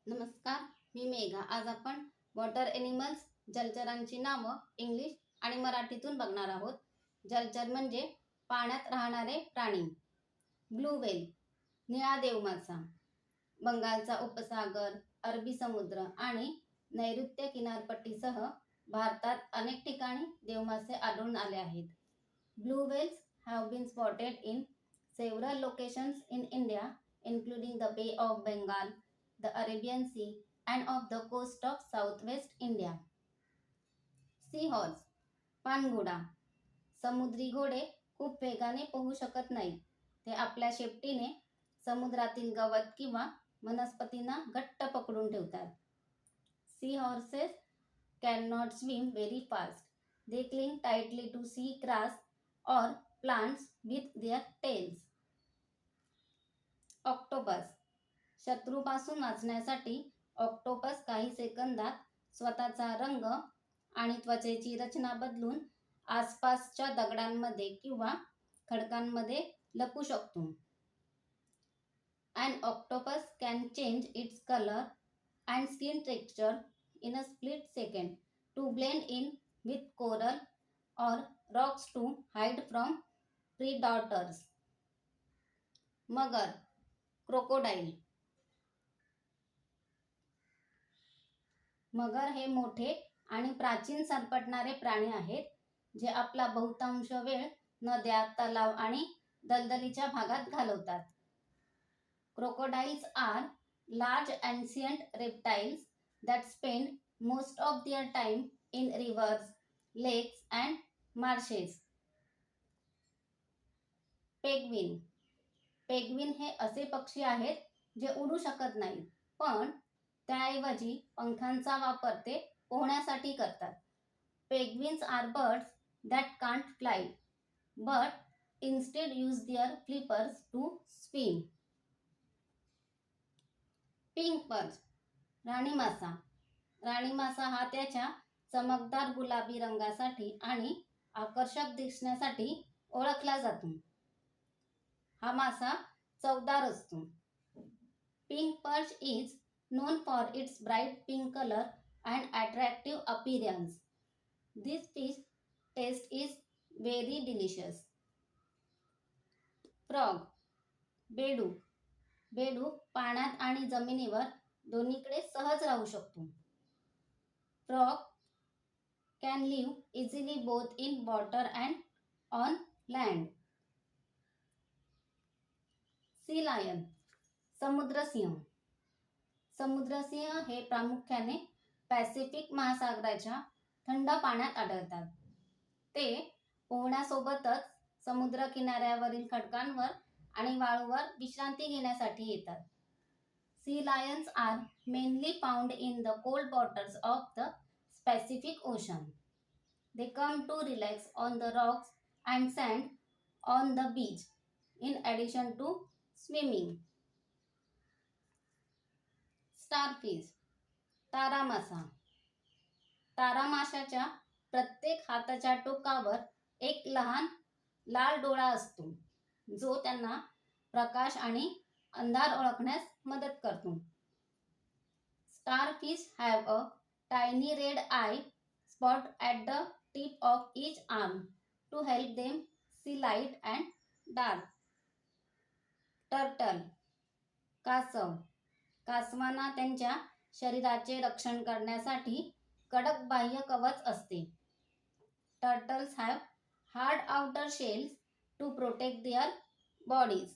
नमस्कार, मी मेघा. आज आपण वॉटर एनिमल्स जलचरांची नावं इंग्लिश आणि मराठीतून बघणार आहोत. जलचर म्हणजे पाण्यात राहणारे प्राणी. ब्लू व्हेल, निळा देवमासा. बंगालचा उपसागर, अरबी समुद्र आणि नैऋत्य किनारपट्टीसह भारतात अनेक ठिकाणी देवमासे आढळून आले आहेत. Blue whales have been spotted in several locations in India, including the Bay of Bengal, the Arabian Sea, and off the coast of southwest India. Seahorse, पाणघोडा. समुद्री घोडे खूप वेगाने पोहू शकत नाहीत. ते आपल्या शेपटीने समुद्रातील गवत किंवा वनस्पतींना घट्ट पकडून ठेवतात. Seahorses cannot swim very fast. They cling tightly to sea grass or plants with their tails. Octopus, शत्रूपासून वाचण्यासाठी ऑक्टोपस काही सेकंदात स्वतःचा रंग आणि त्वचेची रचना बदलून आसपासच्या दगडांमध्ये किंवा खडकांमध्ये लपू शकतो. An octopus can change its color and skin texture in a split second to blend in with coral or rocks to hide from predators. मगर, क्रोकोडाईल. मगर हे मोठे आणि प्राचीन सरपटणारे प्राणी आहेत जे आपला बहुतांश वेळ नद्या, तलाव आणि दलदलीच्या भागात घालवतात. Crocodiles are large ancient reptiles that spend most of their time in rivers, lakes and marshes. Penguin, penguin हे असे पक्षी आहेत जे उडू शकत नाहीत, पण त्याऐवजी पंखांचा वापर ते पोहण्यासाठी करतात. Penguins are birds that can't fly, but instead use their flippers to swim. Pink perch, राणी मासा. राणी मासा हा त्याच्या चमकदार गुलाबी रंगासाठी आणि आकर्षक दिसण्यासाठी ओळखला जातो. हा मासा चवदार असतो. Pink perch is known for its bright pink color and attractive appearance. This fish taste is very delicious. Frog, बेडूक. बेडूक पाण्यात आणि जमिनीवर दोन्हीकडे सहज राहू शकतो. Frog can live easily both in water and on land. Sea lion, समुद्रसिंह. समुद्रसिंह हे प्रामुख्याने पॅसिफिक महासागराच्या थंड पाण्यात आढळतात. ते पोहण्यासोबतच समुद्र किनाऱ्यावरील खडकांवर आणि वाळूवर विश्रांती घेण्यासाठी येतात. Sea lions are mainly found in the cold waters of the Pacific Ocean. They come to relax on the rocks and sand on the beach in addition to swimming. Starfish, तारामासा. तारामाशाच्या प्रत्येक हाताच्या टोकावर एक लहान लाल डोळा असतो जो त्यांना प्रकाश आणि अंधार ओळखण्यास मदत करतो. Starfish have a tiny red eye spot at the tip of each arm to help them see light and dark. Turtle, कासव. कासवांना त्यांच्या शरीराचे रक्षण करण्यासाठी कडक बाह्य कवच असते. Turtles have hard outer shells to protect their bodies.